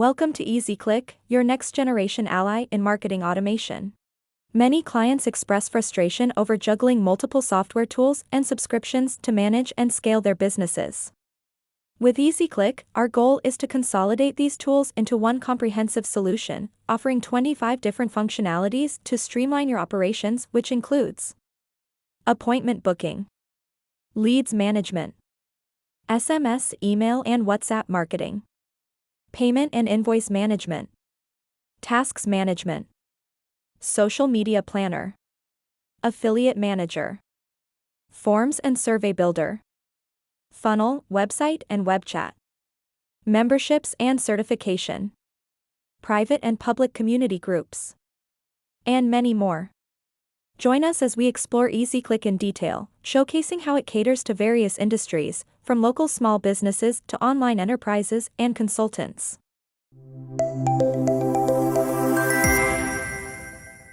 Welcome to EZClik, your next-generation ally in marketing automation. Many clients express frustration over juggling multiple software tools and subscriptions to manage and scale their businesses. With EZClik, our goal is to consolidate these tools into one comprehensive solution, offering 25 different functionalities to streamline your operations, which includes appointment booking, leads management, SMS, email, and WhatsApp marketing, payment and invoice management, tasks management, social media planner, affiliate manager, forms and survey builder, funnel, website and web chat, memberships and certification, private and public community groups, and many more. Join us as we explore EZClik in detail, showcasing how it caters to various industries, from local small businesses to online enterprises and consultants.